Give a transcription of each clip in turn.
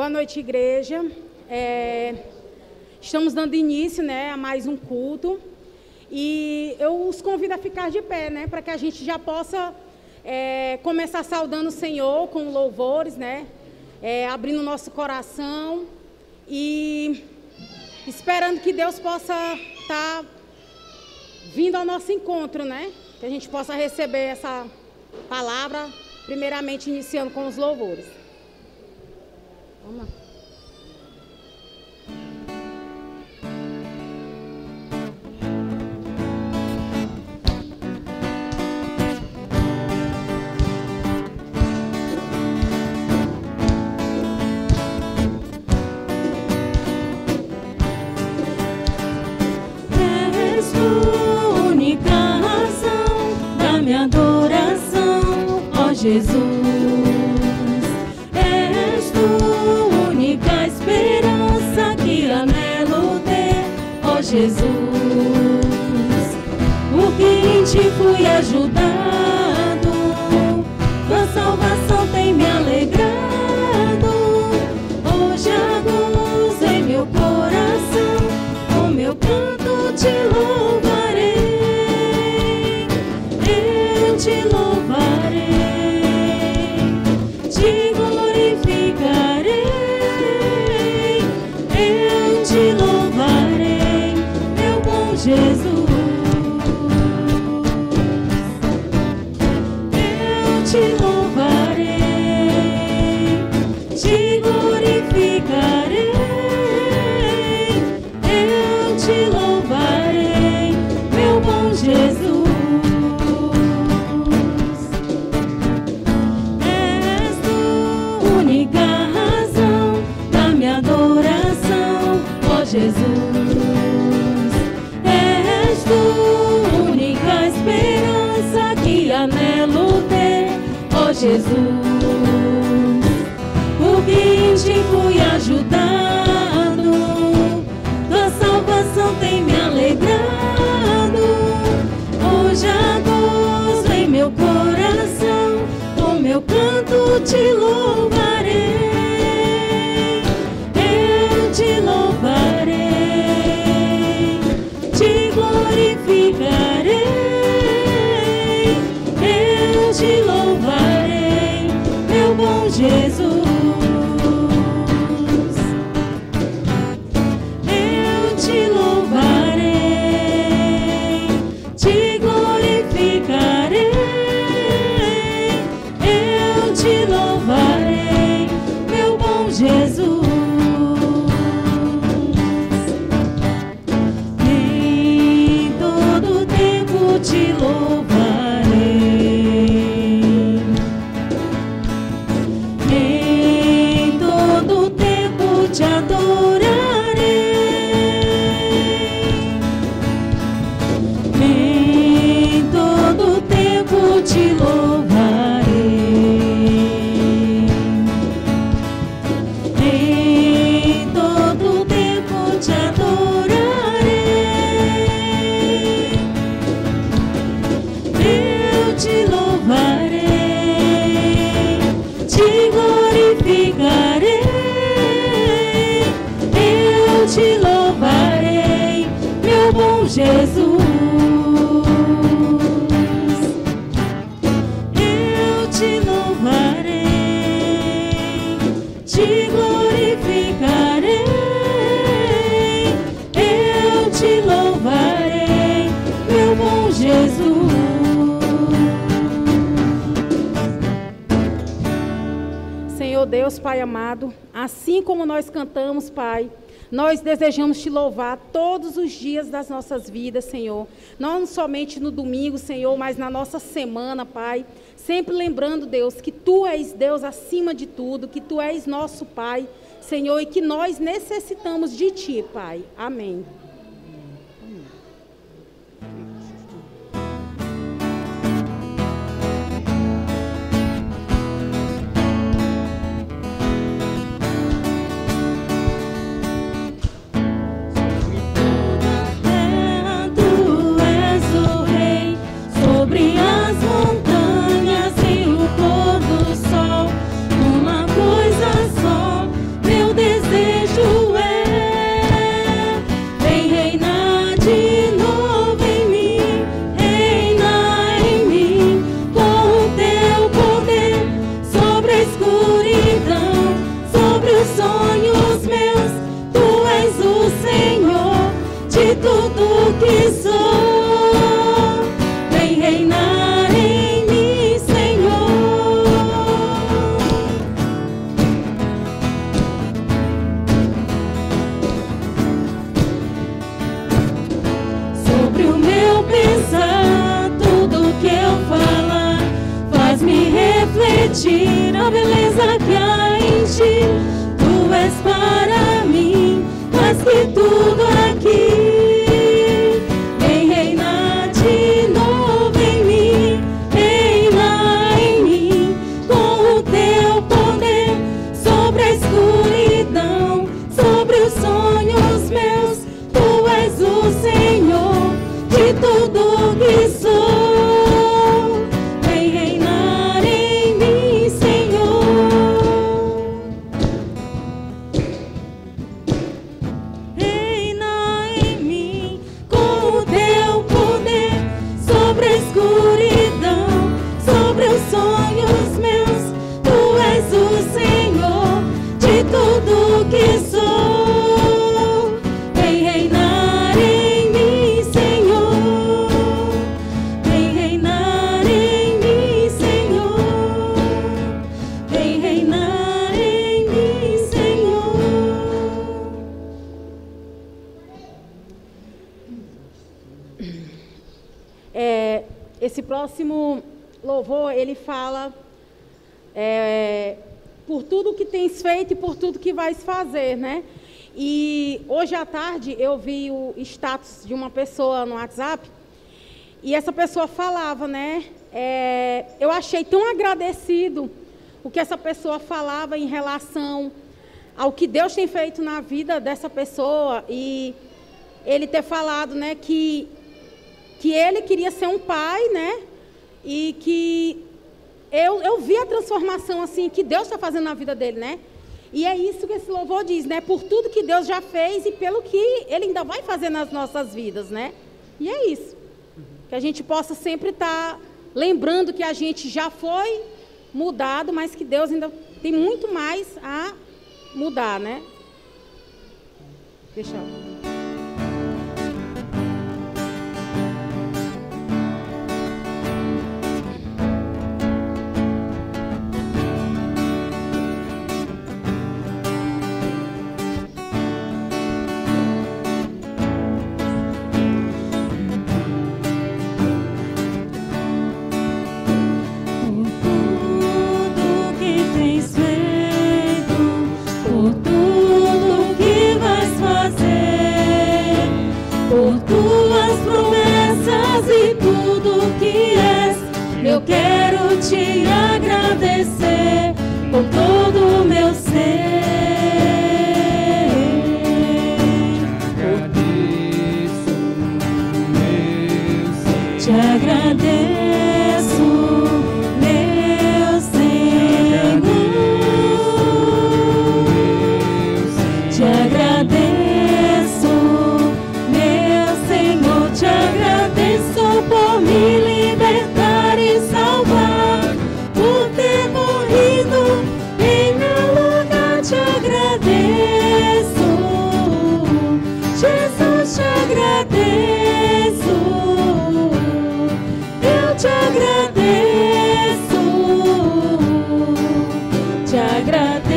Boa noite, igreja. Estamos dando início, a mais um culto. E eu os convido a ficar de pé, para que a gente já possa começar saudando o Senhor com louvores, abrindo o nosso coração e esperando que Deus possa estar vindo ao nosso encontro, que a gente possa receber essa palavra, primeiramente iniciando com os louvores. Vamos lá. Jesus, és tu única esperança que anelo ter, ó Jesus, porque em ti fui ajudado, tua salvação tem me alegrado, hoje a luz em meu coração, com meu canto te louvarei, eu te louvarei. Te glorificarei, eu te louvarei, meu bom Jesus. Eu te louvarei, te glorificarei, eu te louvarei, meu bom Jesus. Jesus, és tu única esperança que anelo ter, ó Jesus, porque em ti fui ajudado, tua salvação tem me alegrado, hoje a gozo em meu coração, com meu canto te louvarei, eu te louvarei. Glorificarei, eu te louvarei, meu bom Jesus. Eu te louvarei, te glorificarei, eu te louvarei, meu bom Jesus. Te louvarei, em todo tempo te adorarei, em todo tempo te louvarei, em todo tempo te adorarei. Te louvarei, te glorificarei, eu te louvarei, meu bom Jesus. Eu te louvarei, te glorificarei, eu te louvarei, meu bom Jesus. Senhor Deus, Pai amado, assim como nós cantamos, Pai, nós desejamos te louvar todos os dias das nossas vidas, Senhor. Não somente no domingo, Senhor, mas na nossa semana, Pai. Sempre lembrando, Deus, que Tu és Deus acima de tudo, que Tu és nosso Pai, Senhor, e que nós necessitamos de Ti, Pai. Amém. Sobre as montanhas e o pôr do sol, uma coisa só, tira a beleza que há em ti. Tu és para mim mais que tudo aqui. Vem reinar de novo em mim, reina em mim com o teu poder sobre a escuridão, sobre os sonhos meus. Tu és o Senhor de tudo que sou. Esse próximo louvor, ele fala por tudo que tens feito e por tudo que vais fazer, né? E hoje à tarde eu vi o status de uma pessoa no WhatsApp e essa pessoa falava, né? Eu achei tão agradecido o que essa pessoa falava em relação ao que Deus tem feito na vida dessa pessoa e ele ter falado, né, que ele queria ser um pai, né? E que eu vi a transformação assim que Deus está fazendo na vida dele, né? E é isso que esse louvor diz, né? Por tudo que Deus já fez e pelo que Ele ainda vai fazer nas nossas vidas, né? E é isso. Que a gente possa sempre estar lembrando que a gente já foi mudado, mas que Deus ainda tem muito mais a mudar, né? Deixa eu... Eu quero te agradecer com todo o meu ser. Te agradeço, meu Senhor. Te agradeço, meu Senhor. Te agradeço por me libertar e salvar, por ter morrido em meu lugar. Te agradeço, Jesus, te agradeço, eu te agradeço, te agradeço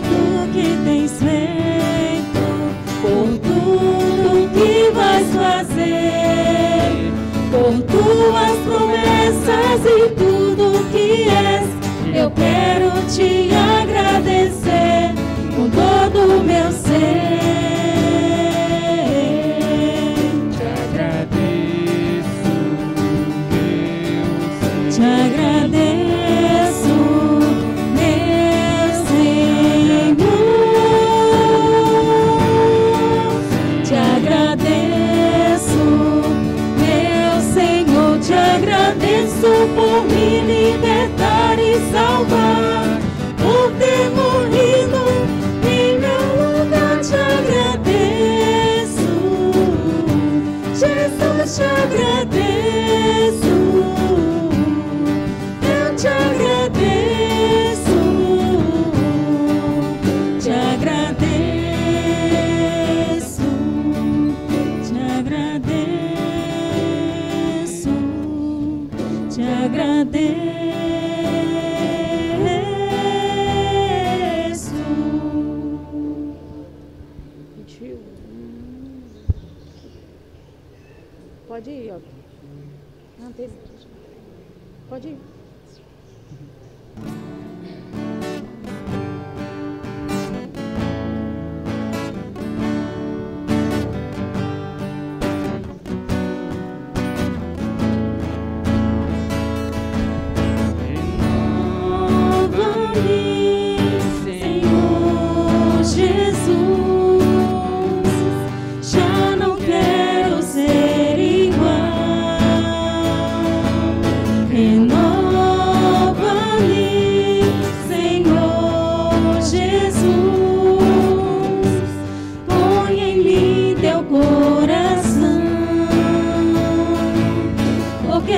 tudo que tens feito, por tudo que vais fazer, por tuas promessas e tudo que és. Eu quero te agradecer com todo o meu ser. Te agradeço, Deus. Te agradeço, meu Senhor. Te agradeço, meu Senhor. Te agradeço por me libertar e salvar, por ter morrido em meu lugar. Te agradeço, Jesus, te agradeço, eu te agradeço, te agradeço, te agradeço, te agradeço. Pode ir, ó.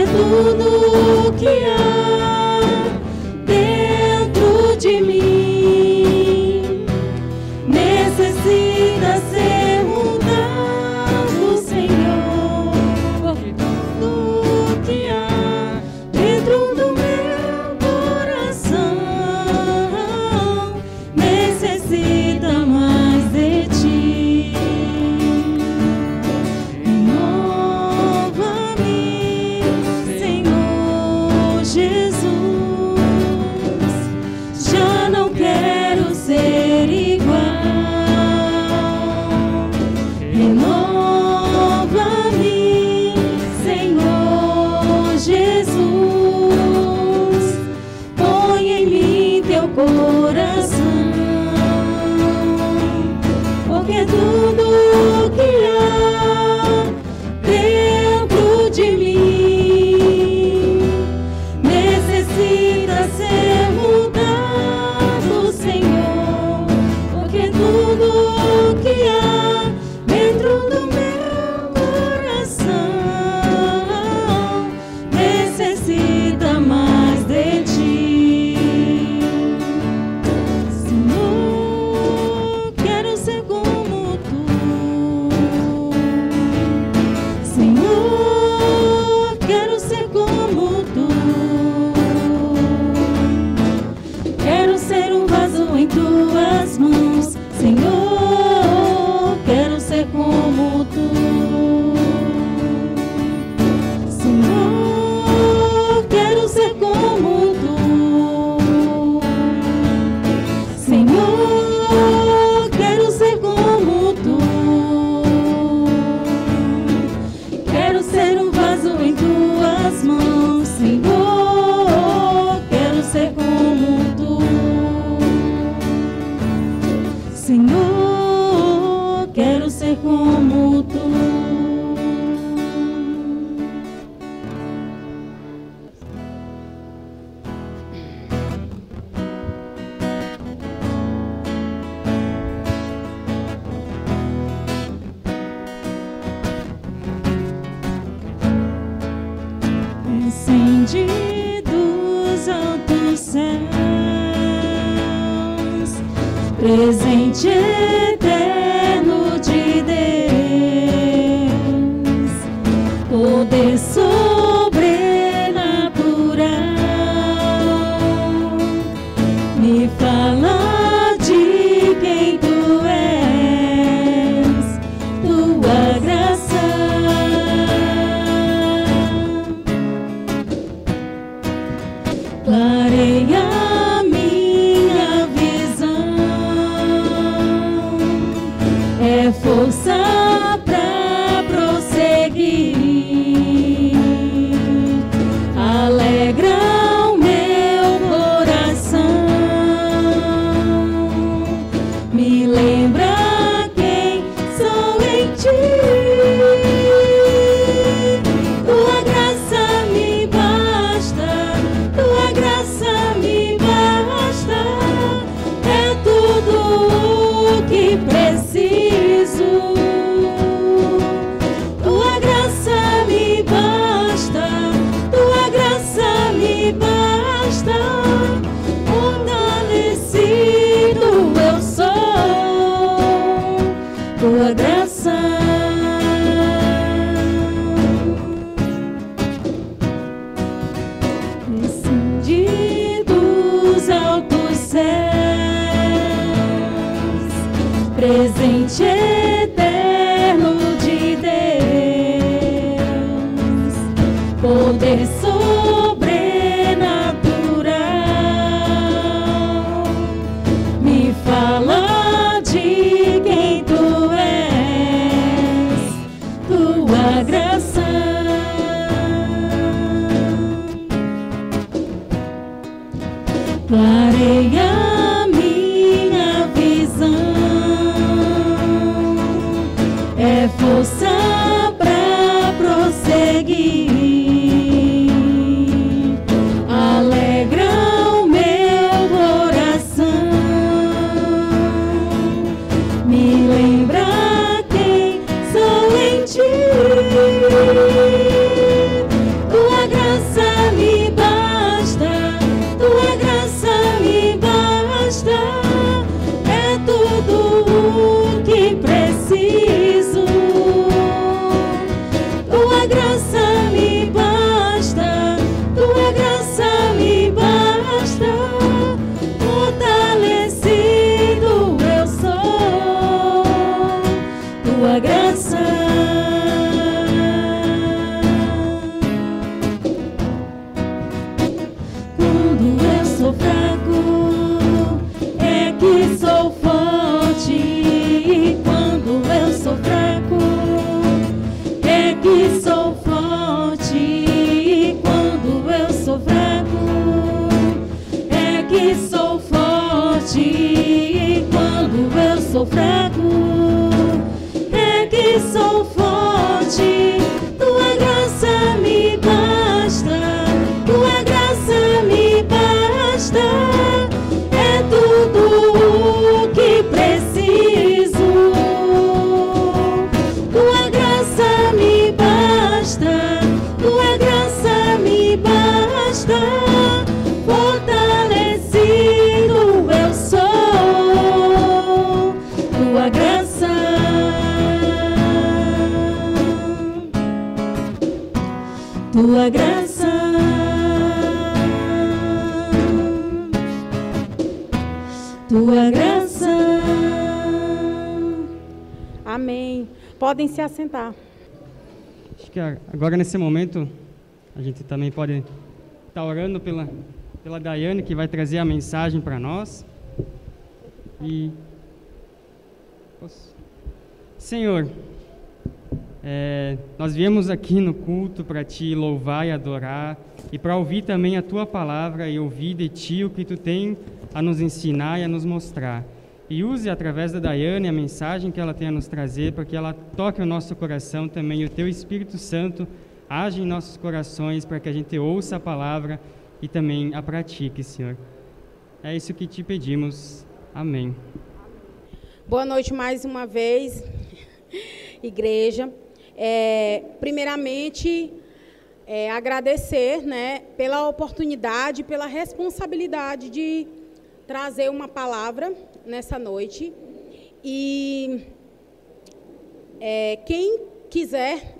Tudo que há dentro de mim necessita ser mudado, Senhor. Porque tudo que há dentro do meu coração necessita mais de ti. Porque tudo que há dentro de mim necessita ser mudado, Senhor. Porque tudo que há dentro do meu coração necessita mais de ti. Senhor, quero ser como tu. Senhor, quero ser como tu. Quero ser um vaso em tuas mãos, Senhor. Quero ser como tu. Senhor, quero ser como tu. Senhor, quero ser como tu. Quero ser um vaso em tuas mãos, Senhor. Quero ser como tu. Senhor, quero ser como tu. Descende dos altos céus, presente eterno de Deus, poder sobrenatural, me fala de quem tu és, tua graça. Clareia minha visão, é força pra prosseguir, alegra o meu coração, me lembra quem sou em ti. Tua graça me basta, tua graça me basta, é tudo o que preciso. Tua graça me basta, tua graça me basta, fortalecido eu sou, tua graça. Descendi dos altos céus, presente eterno de Deus, poder sobrenatural, clareia minha visão, é força pra prosseguir, alegra o meu coração, me lembra quem sou em ti. Tua graça me basta, tua graça me basta, é tudo o que preciso. Tua graça me basta, tua graça me basta, fortalecido eu sou. Tua graça. Quando eu sou fraco, é que sou forte. Quando eu sou fraco, é que sou forte. Quando eu sou fraco, é que sou forte. Quando eu sou fraco, é que sou forte. Tua graça me basta, tua graça me basta, é tudo o que preciso. Tua graça me basta, tua graça me basta, fortalecido eu sou. Tua graça. Tua graça, tua graça. Amém. Podem se assentar. Acho que agora, nesse momento, a gente também pode estar orando pela Daiane, que vai trazer a mensagem para nós. E, Senhor, nós viemos aqui no culto para Te louvar e adorar, e para ouvir também a Tua palavra e ouvir de Ti o que Tu tem a nos ensinar e a nos mostrar. E use através da Daiane a mensagem que ela tem a nos trazer, para que ela toque o nosso coração também, e o Teu Espírito Santo age em nossos corações, para que a gente ouça a palavra e também a pratique, Senhor. É isso que Te pedimos. Amém. Boa noite mais uma vez, igreja. Primeiramente, agradecer, né, pela oportunidade, pela responsabilidade de trazer uma palavra nessa noite. E quem quiser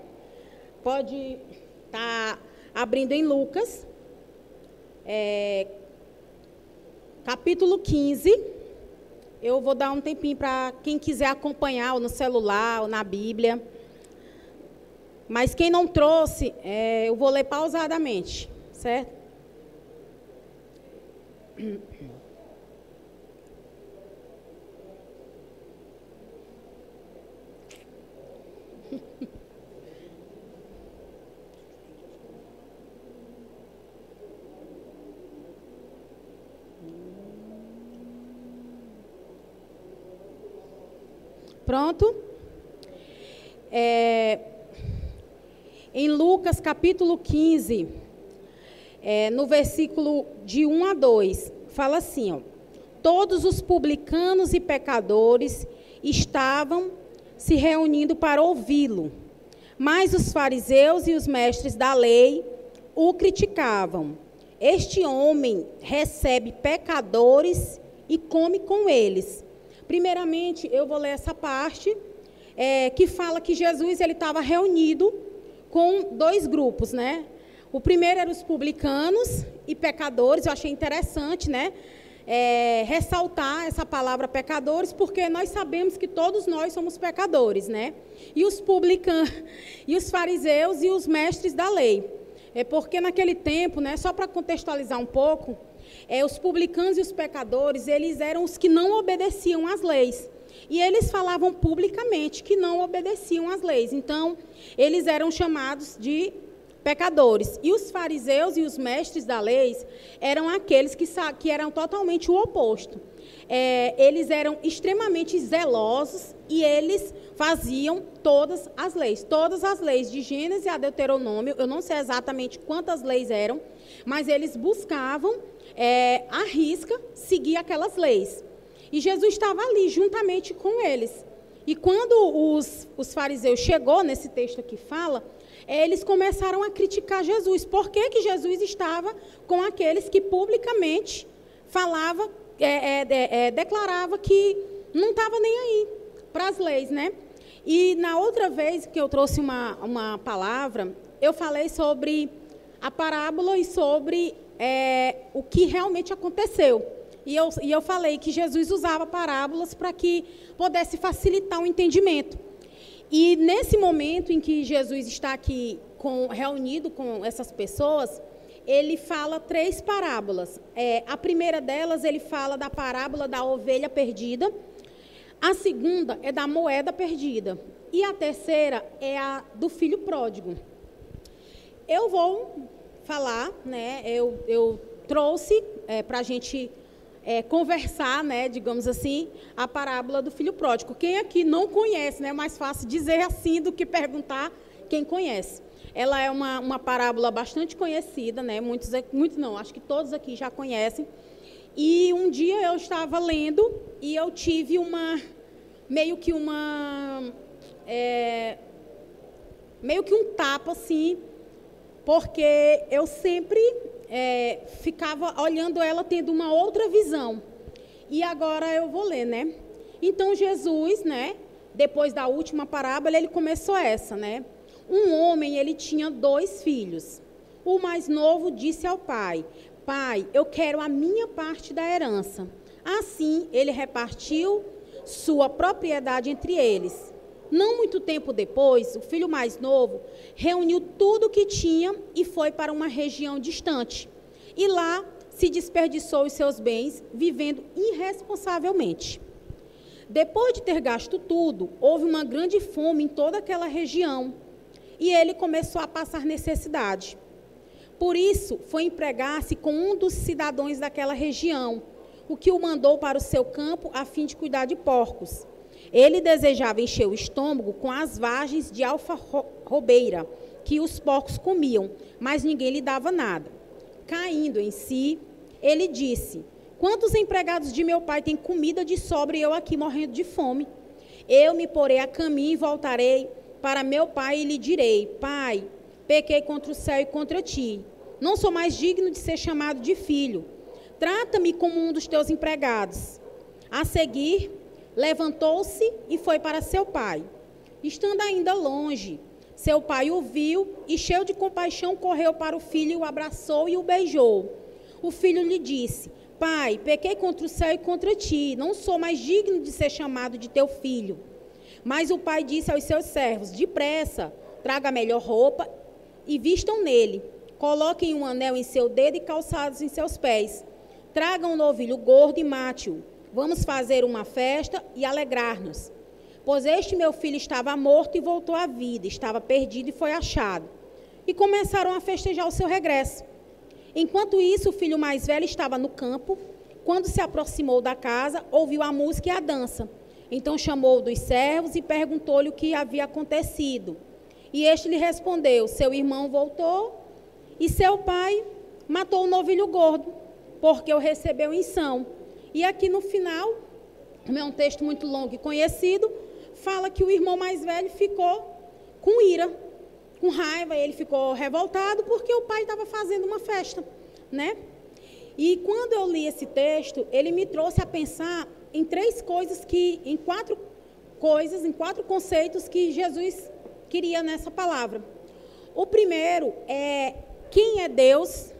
pode estar abrindo em Lucas, capítulo 15. Eu vou dar um tempinho para quem quiser acompanhar, ou no celular, ou na Bíblia. Mas quem não trouxe, eu vou ler pausadamente, certo? Pronto? Em Lucas, capítulo 15, no versículo de 1 a 2, fala assim, ó: todos os publicanos e pecadores estavam se reunindo para ouvi-lo, mas os fariseus e os mestres da lei o criticavam. Este homem recebe pecadores e come com eles. Primeiramente, eu vou ler essa parte, que fala que Jesus ele estava reunido com dois grupos, né? O primeiro eram os publicanos e pecadores. Eu achei interessante, né, ressaltar essa palavra pecadores, porque nós sabemos que todos nós somos pecadores, né? E os publicanos, e os fariseus e os mestres da lei. Porque naquele tempo, né, só para contextualizar um pouco, os publicanos e os pecadores, eles eram os que não obedeciam às leis. E eles falavam publicamente que não obedeciam às leis. Então, eles eram chamados de pecadores. E os fariseus e os mestres da lei eram aqueles que eram totalmente o oposto. Eles eram extremamente zelosos e eles faziam todas as leis de Gênesis a Deuteronômio. Eu não sei exatamente quantas leis eram, mas eles buscavam à risca seguir aquelas leis. E Jesus estava ali juntamente com eles. E quando os fariseus chegou nesse texto aqui fala, eles começaram a criticar Jesus. Por que que Jesus estava com aqueles que publicamente falava, declarava que não estava nem aí para as leis, né? E na outra vez que eu trouxe uma palavra, eu falei sobre a parábola e sobre o que realmente aconteceu. E eu falei que Jesus usava parábolas para que pudesse facilitar o entendimento. E nesse momento em que Jesus está aqui reunido com essas pessoas, ele fala 3 parábolas. A primeira delas, ele fala da parábola da ovelha perdida. A segunda é da moeda perdida. E a terceira é a do filho pródigo. Eu vou falar, né, eu trouxe para a gente conversar, né, digamos assim, a parábola do filho pródigo. Quem aqui não conhece, né, é mais fácil dizer assim do que perguntar quem conhece. Ela é uma parábola bastante conhecida, né, muitos não, acho que todos aqui já conhecem. E um dia eu estava lendo e eu tive meio que um tapa, assim, porque eu sempre ficava olhando ela tendo uma outra visão. E agora eu vou ler, né? Então Jesus, né, depois da última parábola, ele começou essa, né? Um homem, ele tinha 2 filhos. O mais novo disse ao pai: Pai, eu quero a minha parte da herança. Assim, ele repartiu sua propriedade entre eles. Não muito tempo depois, o filho mais novo reuniu tudo o que tinha e foi para uma região distante. E lá se desperdiçou os seus bens, vivendo irresponsavelmente. Depois de ter gasto tudo, houve uma grande fome em toda aquela região. E ele começou a passar necessidade. Por isso, foi empregar-se com um dos cidadãos daquela região, o que o mandou para o seu campo a fim de cuidar de porcos. Ele desejava encher o estômago com as vagens de alfarrobeira que os porcos comiam, mas ninguém lhe dava nada. Caindo em si, ele disse: Quantos empregados de meu pai têm comida de sobra e eu aqui morrendo de fome? Eu me porei a caminho e voltarei para meu pai e lhe direi: Pai, pequei contra o céu e contra ti. Não sou mais digno de ser chamado de filho. Trata-me como um dos teus empregados. A seguir, levantou-se e foi para seu pai. Estando ainda longe, seu pai o viu e, cheio de compaixão, correu para o filho, o abraçou e o beijou. O filho lhe disse: Pai, pequei contra o céu e contra ti. Não sou mais digno de ser chamado de teu filho. Mas o pai disse aos seus servos: Depressa, traga a melhor roupa e vistam nele. Coloquem um anel em seu dedo e calçados em seus pés. Tragam um novilho gordo e mate-o. Vamos fazer uma festa e alegrar-nos. Pois este meu filho estava morto e voltou à vida, estava perdido e foi achado. E começaram a festejar o seu regresso. Enquanto isso, o filho mais velho estava no campo. Quando se aproximou da casa, ouviu a música e a dança. Então chamou dos servos e perguntou-lhe o que havia acontecido. E este lhe respondeu: Seu irmão voltou e seu pai matou o novilho gordo, porque o recebeu em são. E aqui no final, é um texto muito longo e conhecido, fala que o irmão mais velho ficou com ira, com raiva, ele ficou revoltado porque o pai estava fazendo uma festa, né? E quando eu li esse texto, ele me trouxe a pensar em 3 coisas em 4 conceitos que Jesus queria nessa palavra. O primeiro é quem é Deus,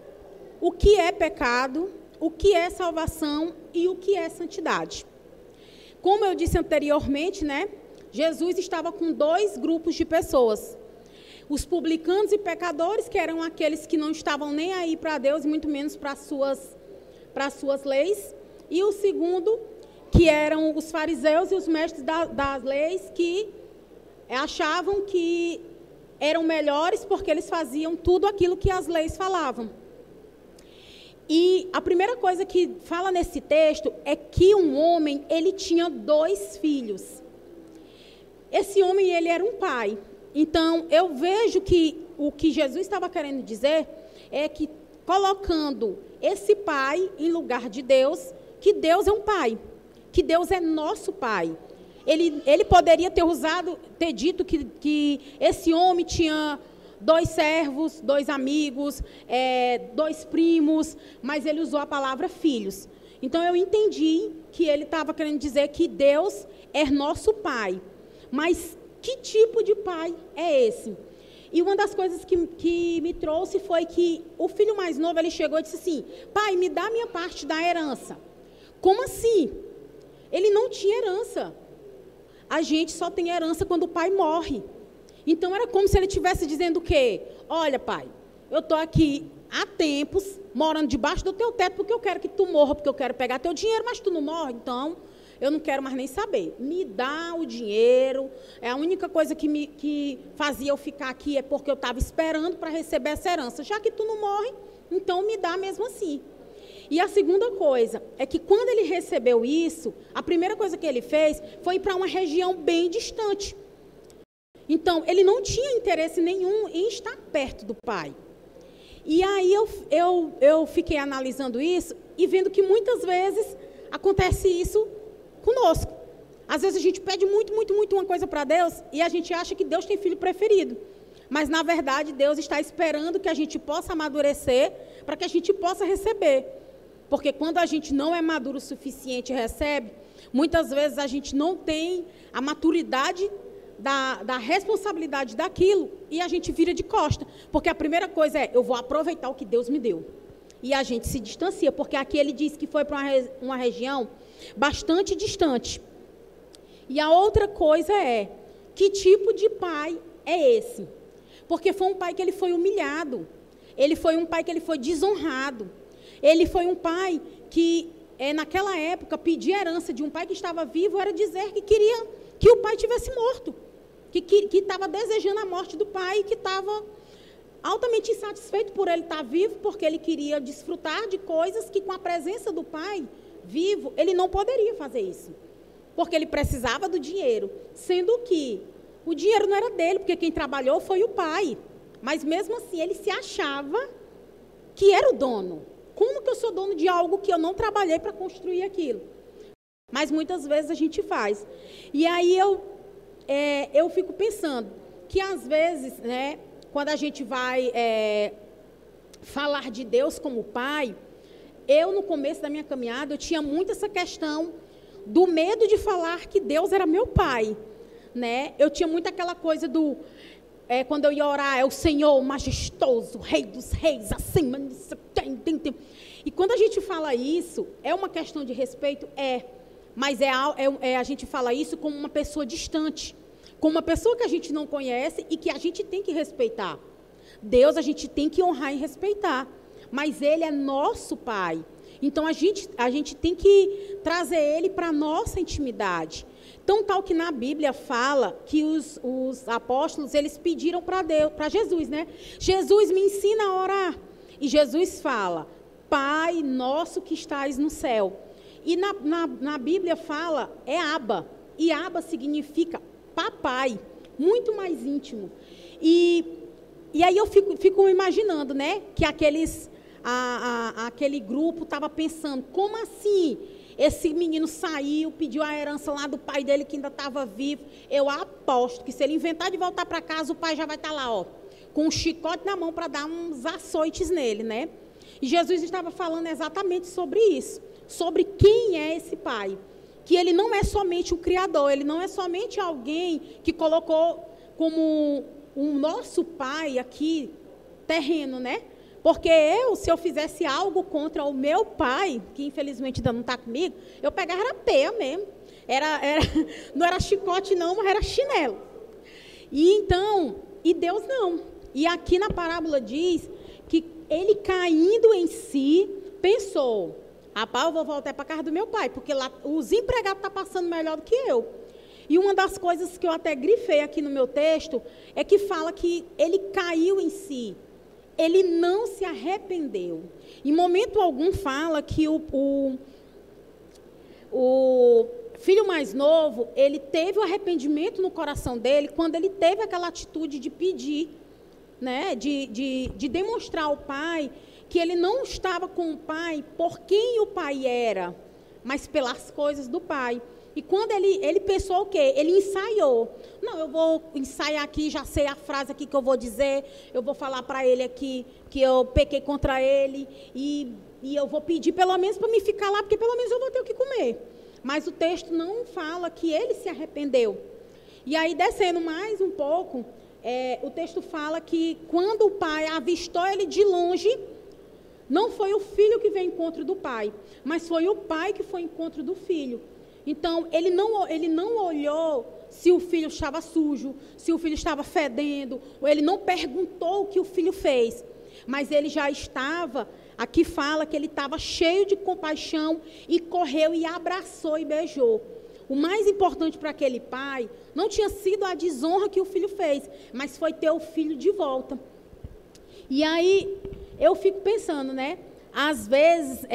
o que é pecado, o que é salvação e o que é santidade. Como eu disse anteriormente, né, Jesus estava com 2 grupos de pessoas. Os publicanos e pecadores, que eram aqueles que não estavam nem aí para Deus, muito menos para as suas leis. E o segundo, que eram os fariseus e os mestres das leis, que achavam que eram melhores porque eles faziam tudo aquilo que as leis falavam. E a primeira coisa que fala nesse texto é que um homem, ele tinha 2 filhos. Esse homem, ele era um pai. Então, eu vejo que o que Jesus estava querendo dizer é que, colocando esse pai em lugar de Deus, que Deus é um pai, que Deus é nosso pai. Ele poderia ter dito que esse homem tinha 2 servos, 2 amigos, 2 primos, mas ele usou a palavra filhos. Então, eu entendi que ele estava querendo dizer que Deus é nosso pai. Mas que tipo de pai é esse? E uma das coisas que me trouxe foi que o filho mais novo, ele chegou e disse assim: pai, me dá a minha parte da herança. Como assim? Ele não tinha herança. A gente só tem herança quando o pai morre. Então, era como se ele estivesse dizendo o quê? Olha, pai, eu estou aqui há tempos, morando debaixo do teu teto, porque eu quero que tu morra, porque eu quero pegar teu dinheiro, mas tu não morre, então eu não quero mais nem saber. Me dá o dinheiro. A única coisa que fazia eu ficar aqui é porque eu estava esperando para receber essa herança. Já que tu não morre, então me dá mesmo assim. E a segunda coisa é que quando ele recebeu isso, a primeira coisa que ele fez foi ir para uma região bem distante. Então, ele não tinha interesse nenhum em estar perto do pai. E aí eu fiquei analisando isso e vendo que muitas vezes acontece isso conosco. Às vezes a gente pede muito uma coisa para Deus e a gente acha que Deus tem filho preferido. Mas, na verdade, Deus está esperando que a gente possa amadurecer para que a gente possa receber. Porque quando a gente não é maduro o suficiente e recebe, muitas vezes a gente não tem a maturidade da responsabilidade daquilo e a gente vira de costa. Porque a primeira coisa é, eu vou aproveitar o que Deus me deu. E a gente se distancia, porque aqui ele diz que foi para uma região bastante distante. E a outra coisa é, que tipo de pai é esse? Porque foi um pai que ele foi humilhado. Ele foi um pai que ele foi desonrado. Ele foi um pai que, naquela época, pedir herança de um pai que estava vivo era dizer que queria que o pai tivesse morto. Que estava desejando a morte do pai, que estava altamente insatisfeito por ele estar vivo, porque ele queria desfrutar de coisas que, com a presença do pai vivo, ele não poderia fazer isso. Porque ele precisava do dinheiro, sendo que o dinheiro não era dele, porque quem trabalhou foi o pai. Mas, mesmo assim, ele se achava que era o dono. Como que eu sou dono de algo que eu não trabalhei para construir aquilo? Mas, muitas vezes, a gente faz. E aí, eu fico pensando que, às vezes, né, quando a gente vai falar de Deus como pai, no começo da minha caminhada, eu tinha muito essa questão do medo de falar que Deus era meu pai, né? Eu tinha muito aquela coisa do, quando eu ia orar, é o Senhor majestoso, Rei dos reis, acima. E quando a gente fala isso, é uma questão de respeito? Mas a gente fala isso como uma pessoa distante, como uma pessoa que a gente não conhece e que a gente tem que respeitar. Deus a gente tem que honrar e respeitar, mas Ele é nosso Pai. Então, a gente tem que trazer Ele para a nossa intimidade. Tão tal que na Bíblia fala que os apóstolos, eles pediram para Jesus, né? Jesus, me ensina a orar. E Jesus fala, Pai nosso que estás no céu. E na Bíblia fala, Abba. E Abba significa papai, muito mais íntimo. E aí eu fico imaginando, né? Que aquele grupo estava pensando, como assim? Esse menino saiu, pediu a herança lá do pai dele que ainda estava vivo. Eu aposto que se ele inventar de voltar para casa, o pai já vai estar lá, ó, com um chicote na mão para dar uns açoites nele, né? E Jesus estava falando exatamente sobre isso, sobre quem é esse pai. Que ele não é somente o Criador, ele não é somente alguém que colocou como o nosso pai aqui, terreno, né? Porque se eu fizesse algo contra o meu pai, que infelizmente ainda não está comigo, eu pegava era peia mesmo. Não era chicote não, mas era chinelo. E Deus não. E aqui na parábola diz que ele caindo em si, pensou, rapaz, eu vou voltar para a casa do meu pai, porque lá os empregados estão passando melhor do que eu. E uma das coisas que eu até grifei aqui no meu texto é que fala que ele caiu em si. Ele não se arrependeu. Em momento algum fala que o filho mais novo, ele teve o arrependimento no coração dele quando ele teve aquela atitude de pedir, né, de demonstrar ao pai que ele não estava com o pai por quem o pai era, mas pelas coisas do pai. E quando ele pensou o quê? Ele ensaiou. Não, eu vou ensaiar aqui, já sei a frase aqui que eu vou dizer, eu vou falar para ele aqui que eu pequei contra ele e eu vou pedir pelo menos para me ficar lá, porque pelo menos eu vou ter o que comer. Mas o texto não fala que ele se arrependeu. E aí, descendo mais um pouco, o texto fala que quando o pai avistou ele de longe, não foi o filho que veio ao encontro do pai, mas foi o pai que foi ao encontro do filho. Então, ele não olhou se o filho estava sujo, se o filho estava fedendo, ou ele não perguntou o que o filho fez. Mas ele já estava, aqui fala que ele estava cheio de compaixão e correu e abraçou e beijou. O mais importante para aquele pai não tinha sido a desonra que o filho fez, mas foi ter o filho de volta. E aí, eu fico pensando, né? Às vezes,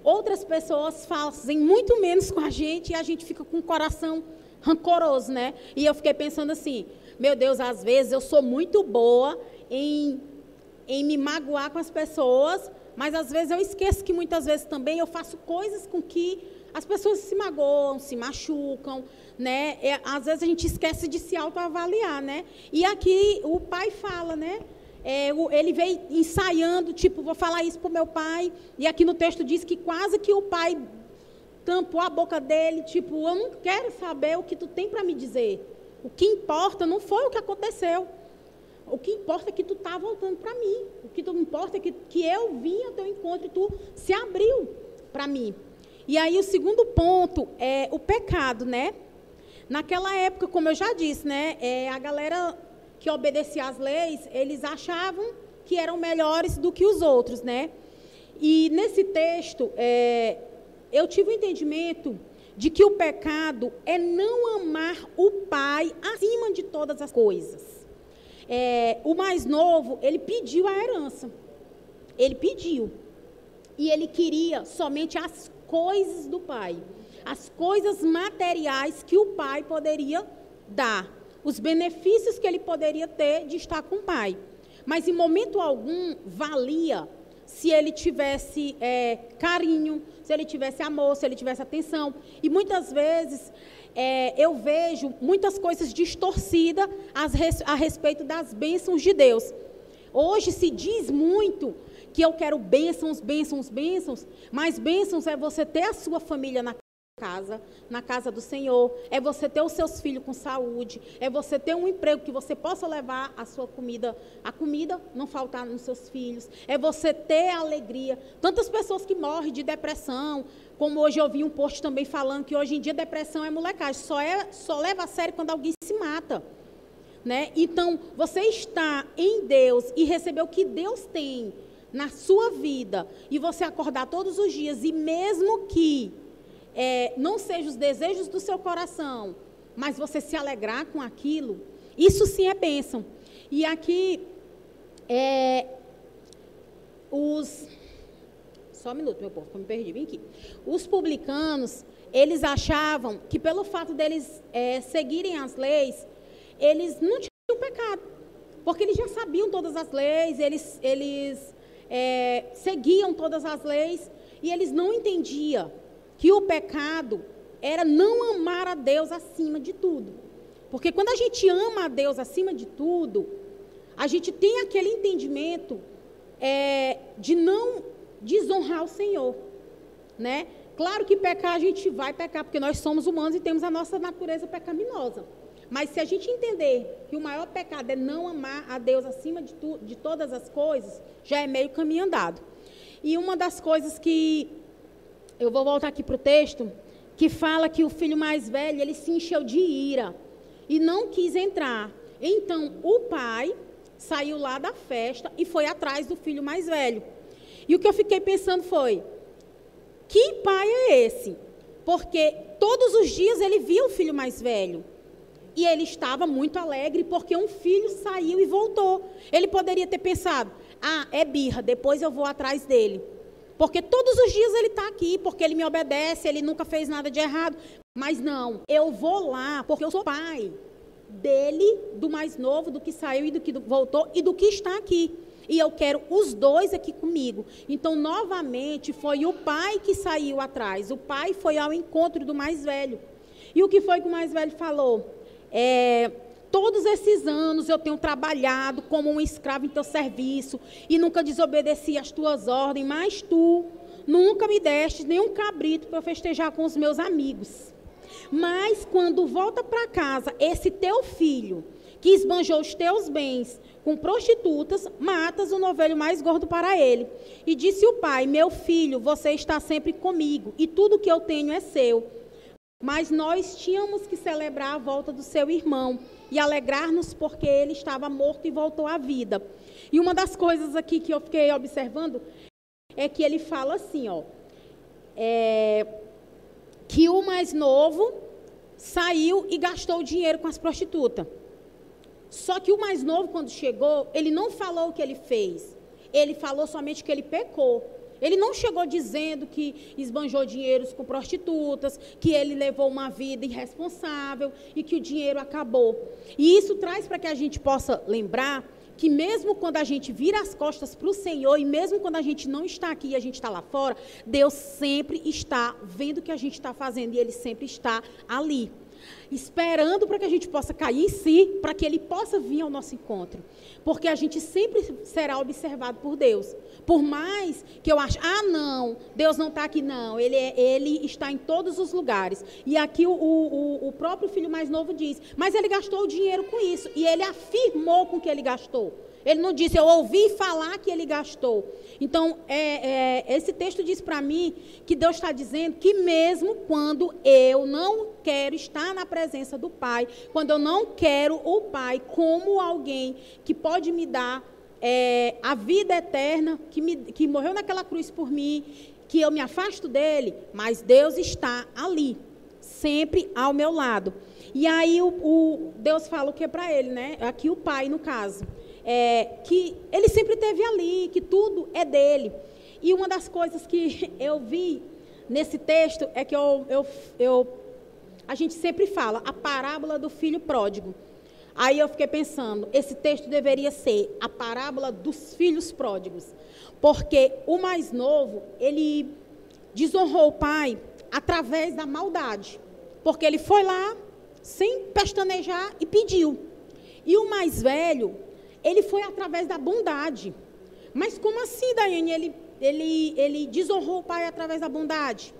outras pessoas fazem muito menos com a gente e a gente fica com o coração rancoroso, né? E eu fiquei pensando assim, meu Deus, às vezes eu sou muito boa em me magoar com as pessoas, mas às vezes eu esqueço que muitas vezes também eu faço coisas com que as pessoas se magoam, se machucam, né? Às vezes a gente esquece de se autoavaliar, né? E aqui o pai fala, né? Ele veio ensaiando, tipo, vou falar isso para o meu pai, e aqui no texto diz que quase que o pai tampou a boca dele, tipo, eu não quero saber o que tu tem para me dizer. O que importa não foi o que aconteceu. O que importa é que tu está voltando para mim. O que importa é que eu vim ao teu encontro e tu se abriu para mim. E aí o segundo ponto é o pecado, né? Naquela época, como eu já disse, né? A galera que obedecia às leis, eles achavam que eram melhores do que os outros, né? E nesse texto, eu tive o entendimento de que o pecado é não amar o pai acima de todas as coisas. O mais novo, ele pediu a herança. Ele pediu. E ele queria somente as coisas do pai. As coisas materiais que o pai poderia dar. Os benefícios que ele poderia ter de estar com o pai. Mas em momento algum valia se ele tivesse carinho, se ele tivesse amor, se ele tivesse atenção. E muitas vezes eu vejo muitas coisas distorcidas a respeito das bênçãos de Deus. Hoje se diz muito que eu quero bênçãos, bênçãos, bênçãos, mas bênçãos é você ter a sua família na casa do Senhor, é você ter os seus filhos com saúde, é você ter um emprego que você possa levar a sua comida, a comida não faltar nos seus filhos, é você ter alegria. Tantas pessoas que morrem de depressão, como hoje eu vi um post também falando que hoje em dia depressão é molecagem, só leva a sério quando alguém se mata, né? Então, você está em Deus e receber o que Deus tem na sua vida, e você acordar todos os dias, e mesmo que não seja os desejos do seu coração, mas você se alegrar com aquilo, isso sim é bênção. E aqui, só um minuto, meu povo, que eu me perdi, vem aqui. Os publicanos, eles achavam que pelo fato deles seguirem as leis, eles não tinham pecado, porque eles já sabiam todas as leis, eles seguiam todas as leis, e eles não entendiam que o pecado era não amar a Deus acima de tudo. Porque quando a gente ama a Deus acima de tudo, a gente tem aquele entendimento de não desonrar o Senhor, né? Claro que pecar, a gente vai pecar, porque nós somos humanos e temos a nossa natureza pecaminosa. Mas se a gente entender que o maior pecado é não amar a Deus acima de todas as coisas, já é meio caminho andado. E uma das coisas que eu vou voltar aqui para o texto, que fala que o filho mais velho, ele se encheu de ira e não quis entrar. Então, o pai saiu lá da festa e foi atrás do filho mais velho. E o que eu fiquei pensando foi, que pai é esse porque todos os dias ele via o filho mais velho. E ele estava muito alegre porque um filho saiu e voltou. Ele poderia ter pensado, é birra, depois eu vou atrás dele. Porque todos os dias ele está aqui, porque ele me obedece, ele nunca fez nada de errado. Mas não, eu vou lá porque eu sou pai dele, do mais novo, do que saiu e do que voltou e do que está aqui. E eu quero os dois aqui comigo. Então, novamente, foi o pai que saiu atrás. O pai foi ao encontro do mais velho. E o que foi que o mais velho falou? Todos esses anos eu tenho trabalhado como um escravo em teu serviço e nunca desobedeci às tuas ordens, mas tu nunca me deste nenhum cabrito para eu festejar com os meus amigos. Mas quando volta para casa esse teu filho, que esbanjou os teus bens com prostitutas, matas o novilho mais gordo para ele. E disse o pai, meu filho, você está sempre comigo, e tudo que eu tenho é seu. Mas nós tínhamos que celebrar a volta do seu irmão, e alegrar-nos porque ele estava morto e voltou à vida. E uma das coisas aqui que eu fiquei observando, é que ele fala assim, que o mais novo saiu e gastou o dinheiro com as prostitutas. Só que o mais novo, quando chegou, ele não falou o que ele fez. Ele falou somente que ele pecou. Ele não chegou dizendo que esbanjou dinheiros com prostitutas, que ele levou uma vida irresponsável e que o dinheiro acabou. E isso traz para que a gente possa lembrar que mesmo quando a gente vira as costas para o Senhor e mesmo quando a gente não está aqui e a gente está lá fora, Deus sempre está vendo o que a gente está fazendo e Ele sempre está ali, esperando para que a gente possa cair em si, para que Ele possa vir ao nosso encontro. Porque a gente sempre será observado por Deus. Por mais que eu ache, não, Deus não está aqui, não. Ele está em todos os lugares. E aqui o próprio filho mais novo diz, mas ele gastou o dinheiro com isso. E ele afirmou com que ele gastou. Ele não disse, eu ouvi falar que ele gastou. Então, esse texto diz para mim que Deus está dizendo que mesmo quando eu não quero estar na presença do Pai, quando eu não quero o Pai como alguém que pode me dar a vida eterna, que morreu naquela cruz por mim, que eu me afasto dele, mas Deus está ali, sempre ao meu lado. E aí Deus fala o que para ele, né? Aqui o Pai, no caso. Que ele sempre esteve ali, que tudo é dele. E uma das coisas que eu vi nesse texto é que a gente sempre fala a parábola do filho pródigo. Aí eu fiquei pensando, esse texto deveria ser a parábola dos filhos pródigos. Porque o mais novo, ele desonrou o pai através da maldade. Porque ele foi lá, sem pestanejar, e pediu. E o mais velho, ele foi através da bondade. Mas como assim, Daiane, ele desonrou o pai através da bondade?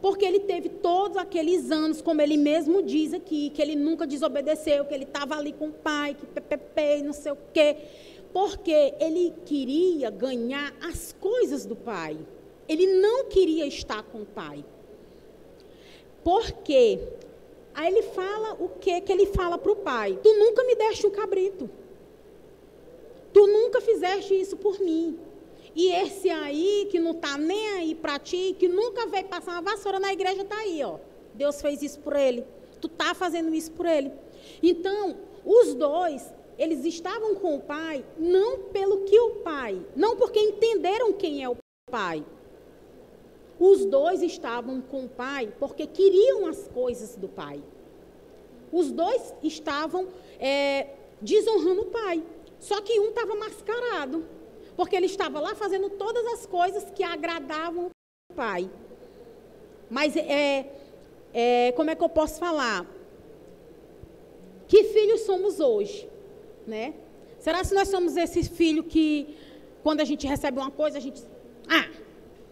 Porque ele teve todos aqueles anos, como ele mesmo diz aqui, que ele nunca desobedeceu, que ele estava ali com o pai, que não sei o quê. Porque ele queria ganhar as coisas do pai. Ele não queria estar com o pai. Por quê? Aí ele fala o que ele fala para o pai? Tu nunca me deste um cabrito. Tu nunca fizeste isso por mim. E esse aí, que não está nem aí para ti, que nunca veio passar uma vassoura na igreja, está aí, ó. Deus fez isso por ele. Tu está fazendo isso por ele. Então, os dois, eles estavam com o pai, não pelo que o pai, não porque entenderam quem é o pai. Os dois estavam com o pai porque queriam as coisas do pai. Os dois estavam desonrando o pai. Só que um estava mascarado, porque ele estava lá fazendo todas as coisas que agradavam o pai. Mas como é que eu posso falar? Que filhos somos hoje, né? Será que nós somos esse filho que, quando a gente recebe uma coisa, a gente...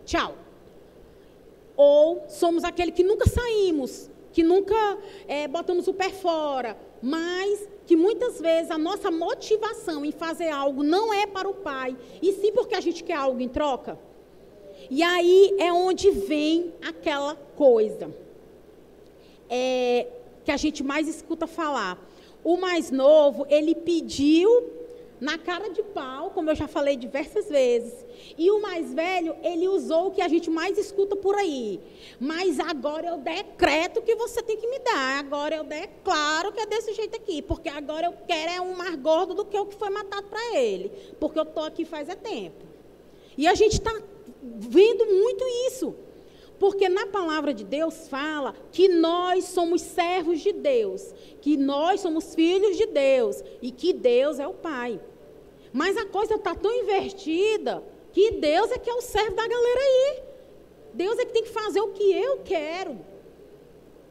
tchau. Ou somos aquele que nunca saímos, que nunca botamos o pé fora, mas que muitas vezes a nossa motivação em fazer algo não é para o pai, e sim porque a gente quer algo em troca. E aí é onde vem aquela coisa que a gente mais escuta falar. O mais novo, ele pediu na cara de pau, como eu já falei diversas vezes. E o mais velho, ele usou o que a gente mais escuta por aí. Mas agora eu decreto que você tem que me dar. Agora eu declaro que é desse jeito aqui. Porque agora eu quero é um mais gordo do que o que foi matado para ele. Porque eu estou aqui faz tempo. E a gente está vendo muito isso. Porque na palavra de Deus fala que nós somos servos de Deus. Que nós somos filhos de Deus. E que Deus é o Pai. Mas a coisa está tão invertida que Deus é que é o servo da galera aí. Deus é que tem que fazer o que eu quero.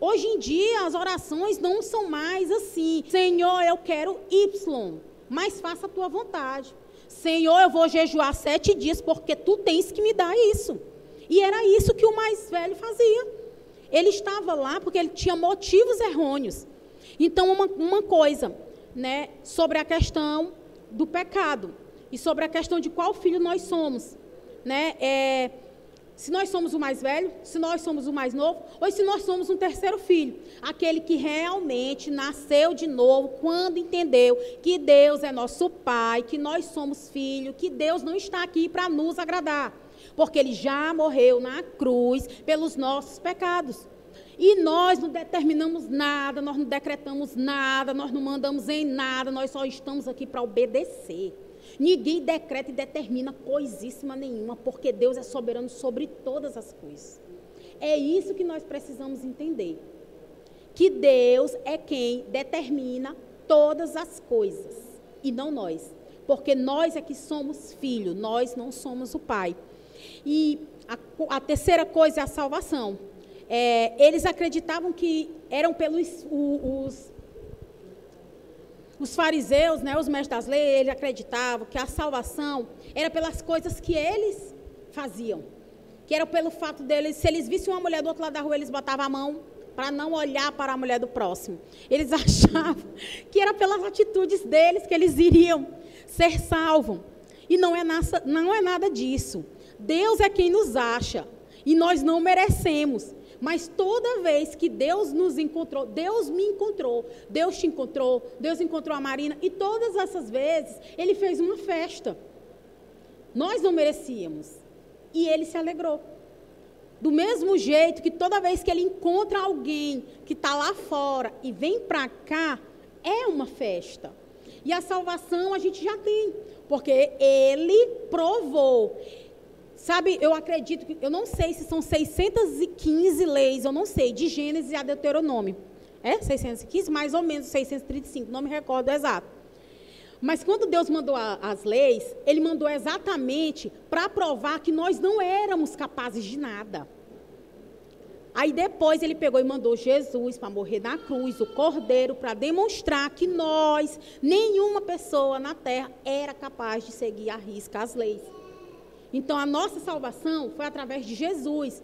Hoje em dia, as orações não são mais assim. Senhor, eu quero Y, mas faça a tua vontade. Senhor, eu vou jejuar 7 dias porque tu tens que me dar isso. E era isso que o mais velho fazia. Ele estava lá porque ele tinha motivos errôneos. Então, uma coisa, né, sobre a questão do pecado e sobre a questão de qual filho nós somos, né? Se nós somos o mais velho, se nós somos o mais novo, ou se nós somos um terceiro filho, aquele que realmente nasceu de novo quando entendeu que Deus é nosso Pai, que nós somos filhos, que Deus não está aqui para nos agradar, porque Ele já morreu na cruz pelos nossos pecados. E nós não determinamos nada, nós não decretamos nada, nós não mandamos em nada, nós só estamos aqui para obedecer. Ninguém decreta e determina coisíssima nenhuma, porque Deus é soberano sobre todas as coisas. É isso que nós precisamos entender. Que Deus é quem determina todas as coisas, e não nós. Porque nós é que somos filhos, nós não somos o Pai. E a terceira coisa é a salvação. Eles acreditavam que eram pelos os fariseus, né, os mestres das leis, eles acreditavam que a salvação era pelas coisas que eles faziam. Que era pelo fato deles, se eles vissem uma mulher do outro lado da rua, eles botavam a mão para não olhar para a mulher do próximo. Eles achavam que era pelas atitudes deles que eles iriam ser salvos. E não é nada disso. Deus é quem nos acha e nós não merecemos. Mas toda vez que Deus nos encontrou, Deus me encontrou, Deus te encontrou, Deus encontrou a Marina, e todas essas vezes Ele fez uma festa. Nós não merecíamos. E Ele se alegrou. Do mesmo jeito que toda vez que Ele encontra alguém que está lá fora e vem para cá, é uma festa. E a salvação a gente já tem, porque Ele provou. Sabe, eu acredito que, eu não sei se são 615 leis, eu não sei, de Gênesis a Deuteronômio. 615? Mais ou menos 635, não me recordo exato. Mas quando Deus mandou as leis, Ele mandou exatamente para provar que nós não éramos capazes de nada. Aí depois Ele pegou e mandou Jesus para morrer na cruz, o Cordeiro, para demonstrar que nós, nenhuma pessoa na terra era capaz de seguir à risca as leis. Então, a nossa salvação foi através de Jesus.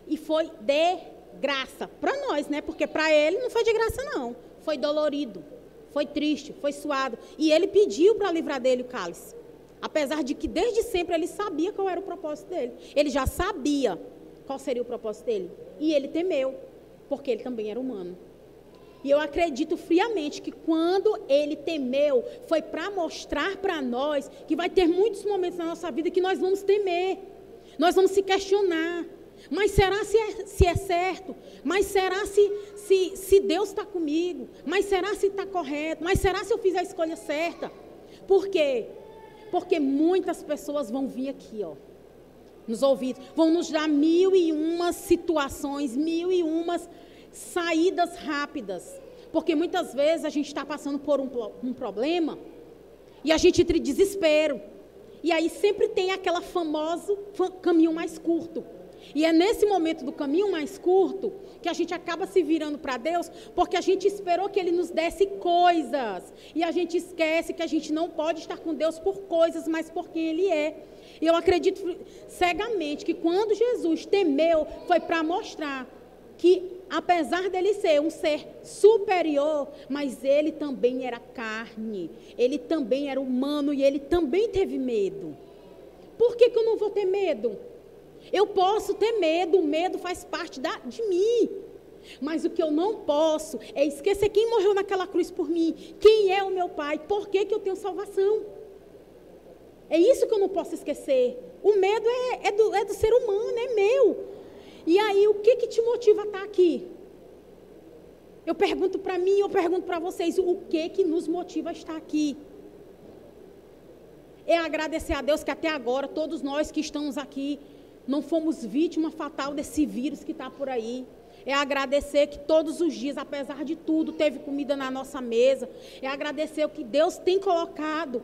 E foi de graça. Para nós, né? Porque para Ele não foi de graça, não. Foi dolorido, foi triste, foi suado. E Ele pediu para livrar dele o cálice. Apesar de que, desde sempre, Ele sabia qual era o propósito dele. Ele já sabia qual seria o propósito dele. E Ele temeu, porque Ele também era humano. E eu acredito friamente que quando Ele temeu, foi para mostrar para nós que vai ter muitos momentos na nossa vida que nós vamos temer. Nós vamos se questionar. Mas será se é certo? Mas será se Deus está comigo? Mas será se está correto? Mas será se eu fiz a escolha certa? Por quê? Porque muitas pessoas vão vir aqui, ó, nos ouvidos. Vão nos dar 1001 situações, 1001 saídas rápidas, porque muitas vezes a gente está passando por um problema e a gente entra em desespero, e aí sempre tem aquela famoso caminho mais curto, e é nesse momento do caminho mais curto que a gente acaba se virando para Deus, porque a gente esperou que Ele nos desse coisas, e a gente esquece que a gente não pode estar com Deus por coisas, mas por quem Ele é. E eu acredito cegamente que quando Jesus temeu, foi para mostrar que, apesar dele ser um ser superior, mas ele também era carne, ele também era humano e ele também teve medo. Por que eu não vou ter medo? Eu posso ter medo, o medo faz parte de mim. Mas o que eu não posso é esquecer quem morreu naquela cruz por mim, quem é o meu Pai, por que eu tenho salvação. É isso que eu não posso esquecer. O medo é do ser humano, é meu. E aí, o que te motiva a estar aqui? Eu pergunto para mim, eu pergunto para vocês, o que nos motiva a estar aqui? É agradecer a Deus que até agora, todos nós que estamos aqui, não fomos vítima fatal desse vírus que está por aí. É agradecer que todos os dias, apesar de tudo, teve comida na nossa mesa. É agradecer o que Deus tem colocado.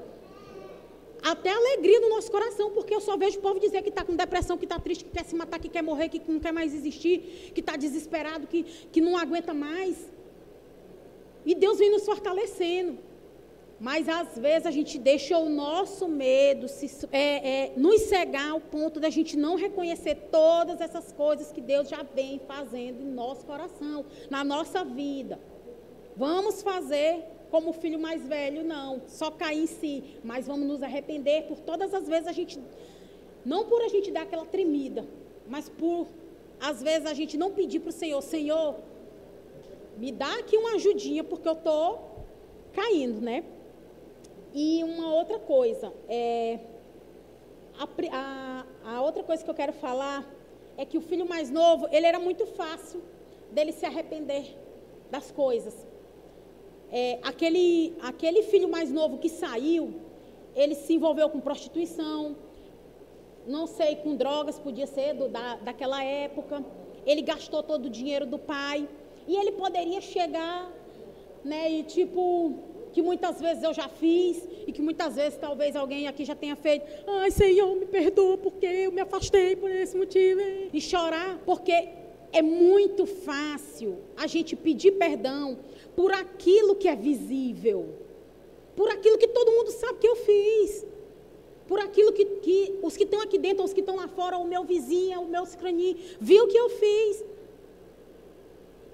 Até alegria no nosso coração, porque eu só vejo o povo dizer que está com depressão, que está triste, que quer se matar, que quer morrer, que não quer mais existir, que está desesperado, que não aguenta mais. E Deus vem nos fortalecendo. Mas às vezes a gente deixa o nosso medo nos cegar ao ponto da gente não reconhecer todas essas coisas que Deus já vem fazendo em nosso coração, na nossa vida. Vamos fazer como o filho mais velho, não, só cair em si, mas vamos nos arrepender por todas as vezes não por a gente dar aquela tremida, mas por, às vezes, a gente não pedir para o Senhor, Senhor, me dá aqui uma ajudinha, porque eu estou caindo, né? E uma outra coisa, a outra coisa que eu quero falar é que o filho mais novo, ele era muito fácil dele se arrepender das coisas. Aquele filho mais novo que saiu, ele se envolveu com prostituição, não sei, com drogas, podia ser daquela época. Ele gastou todo o dinheiro do pai. E ele poderia chegar, né, e tipo, que muitas vezes eu já fiz, e que muitas vezes talvez alguém aqui já tenha feito, ai, Senhor, me perdoa porque eu me afastei por esse motivo. E chorar, porque é muito fácil a gente pedir perdão por aquilo que é visível, por aquilo que todo mundo sabe que eu fiz, por aquilo que os que estão aqui dentro, os que estão lá fora, o meu vizinho, o meu escraninho, viu que eu fiz.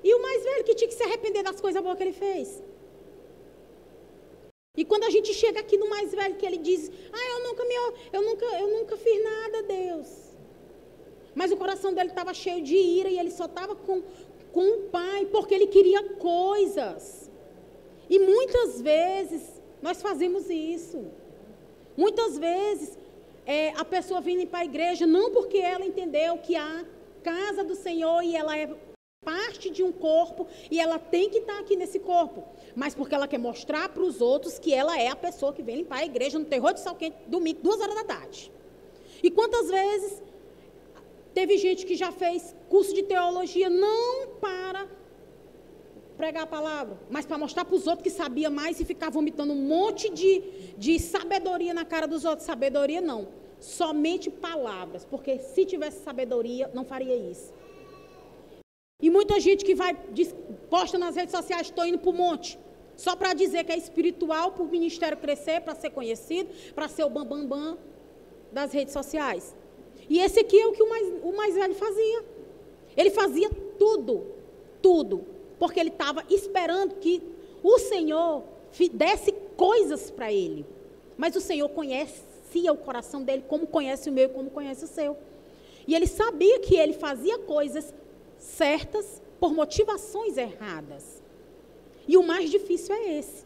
E o mais velho que tinha que se arrepender das coisas boas que ele fez. E quando a gente chega aqui no mais velho, que ele diz, eu nunca fiz nada, Deus. Mas o coração dele estava cheio de ira e ele só estava com o pai, porque ele queria coisas. E muitas vezes nós fazemos isso. Muitas vezes a pessoa vem para a igreja não porque ela entendeu que a casa do Senhor e ela é parte de um corpo e ela tem que estar aqui nesse corpo, mas porque ela quer mostrar para os outros que ela é a pessoa que vem limpar a igreja no terror de sal quente, domingo, 2h. E quantas vezes teve gente que já fez curso de teologia não para pregar a palavra, mas para mostrar para os outros que sabia mais e ficar vomitando um monte de sabedoria na cara dos outros. Sabedoria não, somente palavras, porque se tivesse sabedoria não faria isso. E muita gente que posta nas redes sociais, estou indo para o monte, só para dizer que é espiritual, para o ministério crescer, para ser conhecido, para ser o bambambam das redes sociais. E esse aqui é o que o mais velho fazia. Ele fazia tudo, porque ele estava esperando que o Senhor desse coisas para ele. Mas o Senhor conhecia o coração dele, como conhece o meu e como conhece o seu. E ele sabia que ele fazia coisas certas por motivações erradas. E o mais difícil é esse.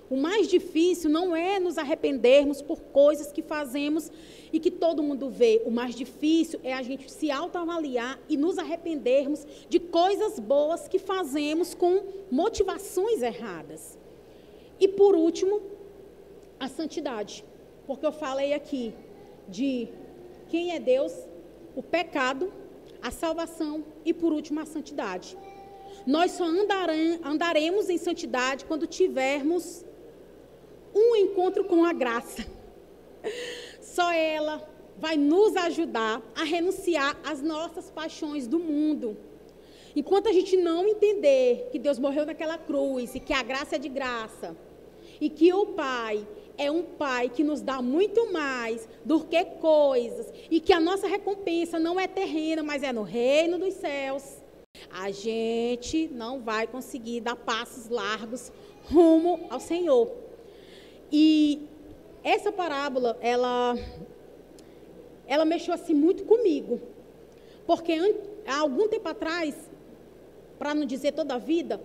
O mais difícil não é nos arrependermos por coisas que fazemos e que todo mundo vê. O mais difícil é a gente se autoavaliar e nos arrependermos de coisas boas que fazemos com motivações erradas. E por último, a santidade. Porque eu falei aqui de quem é Deus, o pecado, a salvação e, por último, a santidade. Nós só andaremos em santidade quando tivermos um encontro com a graça. Só ela vai nos ajudar a renunciar às nossas paixões do mundo. Enquanto a gente não entender que Deus morreu naquela cruz e que a graça é de graça e que o Pai é um Pai que nos dá muito mais do que coisas e que a nossa recompensa não é terrena, mas é no reino dos céus, a gente não vai conseguir dar passos largos rumo ao Senhor. E essa parábola, ela mexeu assim muito comigo, porque há algum tempo atrás, para não dizer toda a vida,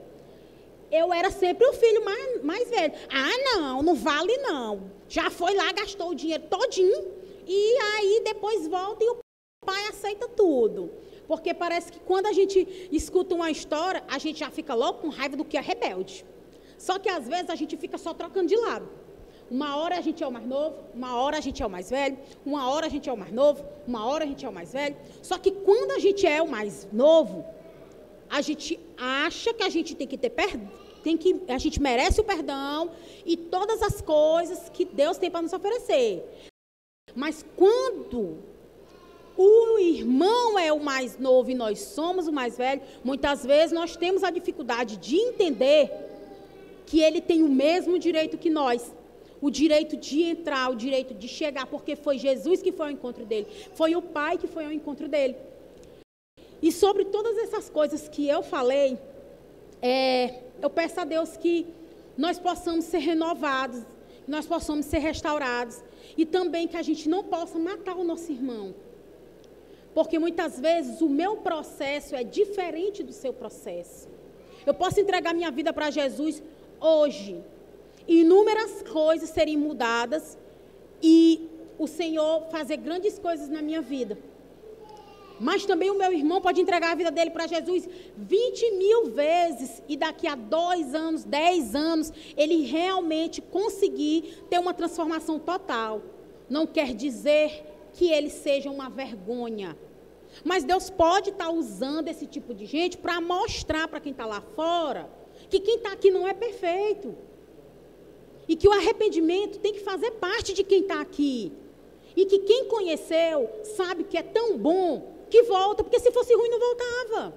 eu era sempre o filho mais velho. Ah, não vale não. Já foi lá, gastou o dinheiro todinho, e aí depois volta e o pai aceita tudo. Porque parece que quando a gente escuta uma história, a gente já fica logo com raiva do que é rebelde. Só que às vezes a gente fica só trocando de lado. Uma hora a gente é o mais novo, uma hora a gente é o mais velho, uma hora a gente é o mais novo, uma hora a gente é o mais velho. Só que quando a gente é o mais novo, a gente acha que a gente tem que ter perdão, a gente merece o perdão e todas as coisas que Deus tem para nos oferecer. Mas quando o irmão é o mais novo e nós somos o mais velho, muitas vezes nós temos a dificuldade de entender que ele tem o mesmo direito que nós. O direito de entrar, o direito de chegar, porque foi Jesus que foi ao encontro dele. Foi o Pai que foi ao encontro dele. E sobre todas essas coisas que eu falei, eu peço a Deus que nós possamos ser renovados, que nós possamos ser restaurados. E também que a gente não possa matar o nosso irmão. Porque muitas vezes o meu processo é diferente do seu processo. Eu posso entregar minha vida para Jesus hoje. Inúmeras coisas serem mudadas e o Senhor fazer grandes coisas na minha vida. Mas também o meu irmão pode entregar a vida dele para Jesus 20.000 vezes e daqui a 2 anos, 10 anos, ele realmente conseguir ter uma transformação total. Não quer dizer que ele seja uma vergonha. Mas Deus pode estar usando esse tipo de gente para mostrar para quem está lá fora que quem está aqui não é perfeito. E que o arrependimento tem que fazer parte de quem está aqui. E que quem conheceu sabe que é tão bom que volta, porque se fosse ruim não voltava.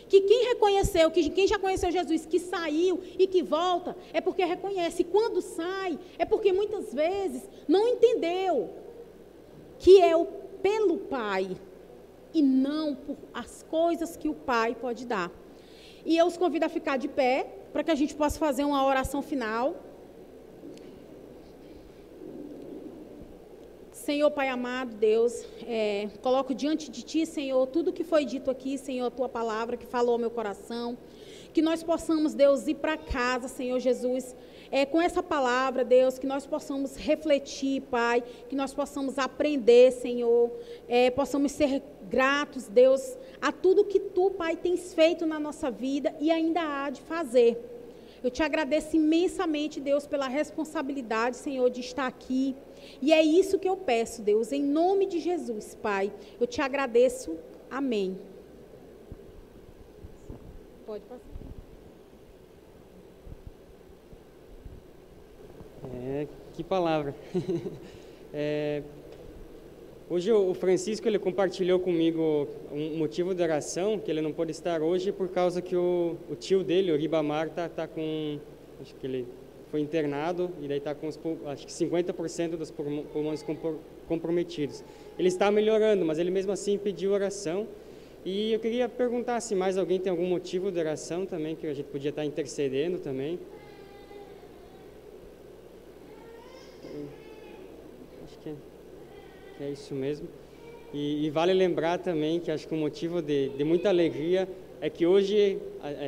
Que quem reconheceu, que quem já conheceu Jesus, que saiu e que volta, é porque reconhece. E quando sai, é porque muitas vezes não entendeu que é pelo Pai e não por as coisas que o Pai pode dar. E eu os convido a ficar de pé, para que a gente possa fazer uma oração final. Senhor, Pai amado, Deus, coloco diante de Ti, Senhor, tudo que foi dito aqui, Senhor, a Tua palavra que falou ao meu coração, que nós possamos, Deus, ir para casa, Senhor Jesus, com essa palavra, Deus, que nós possamos refletir, Pai, que nós possamos aprender, Senhor, possamos ser gratos, Deus, a tudo que Tu, Pai, tens feito na nossa vida e ainda há de fazer. Eu Te agradeço imensamente, Deus, pela responsabilidade, Senhor, de estar aqui. E é isso que eu peço, Deus, em nome de Jesus, Pai. Eu Te agradeço. Amém. Pode passar. Que palavra. Hoje o Francisco ele compartilhou comigo um motivo de oração, que ele não pôde estar hoje por causa que o tio dele, o Ribamar, tá com, acho que ele foi internado e daí está com acho que 50% dos pulmões comprometidos. Ele está melhorando, mas ele mesmo assim pediu oração. E eu queria perguntar se mais alguém tem algum motivo de oração também, que a gente podia estar intercedendo também. Acho que é isso mesmo. E vale lembrar também que acho que um motivo de muita alegria é que hoje,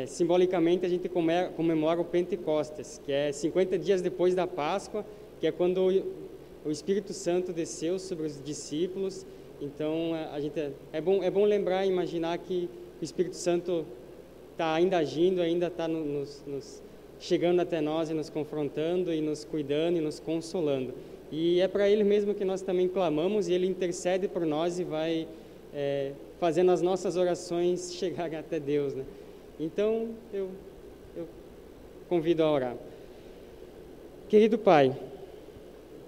simbolicamente, a gente comemora o Pentecostes, que é 50 dias depois da Páscoa, que é quando o Espírito Santo desceu sobre os discípulos. Então, é bom lembrar e imaginar que o Espírito Santo está ainda agindo, ainda está chegando até nós e nos confrontando e nos cuidando e nos consolando. E é para Ele mesmo que nós também clamamos e Ele intercede por nós e vai fazendo as nossas orações chegarem até Deus, né? Então, eu convido a orar. Querido Pai,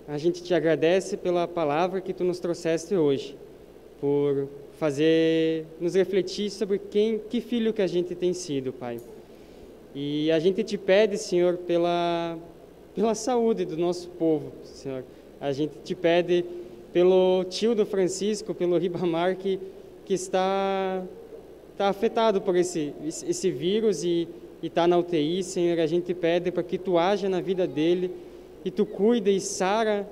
a gente Te agradece pela palavra que Tu nos trouxeste hoje, por nos refletir sobre que filho que a gente tem sido, Pai. E a gente Te pede, Senhor, pela saúde do nosso povo, Senhor. A gente Te pede pelo tio do Francisco, pelo Ribamar, que está afetado por esse vírus e está na UTI, Senhor. A gente pede para que Tu haja na vida dele e Tu cuida e sara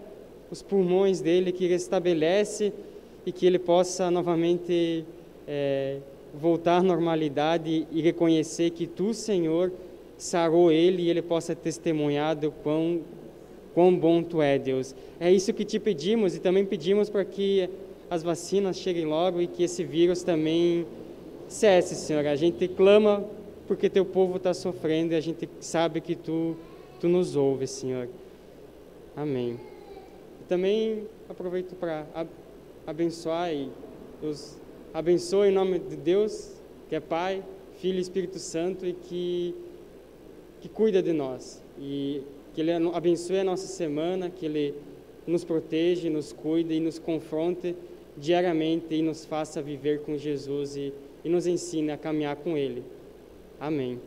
os pulmões dele, que restabelece e que ele possa novamente voltar à normalidade e reconhecer que Tu, Senhor, sarou ele e ele possa testemunhar do quão bom Tu é, Deus. É isso que Te pedimos e também pedimos para que as vacinas cheguem logo e que esse vírus também cesse, Senhor. A gente clama porque Teu povo está sofrendo e a gente sabe que Tu nos ouve, Senhor. Amém. Também aproveito para abençoar e Deus abençoe em nome de Deus, que é Pai, Filho e Espírito Santo e que cuida de nós. E que Ele abençoe a nossa semana, que Ele nos proteja, nos cuide e nos confronte diariamente e nos faça viver com Jesus e nos ensine a caminhar com Ele. Amém.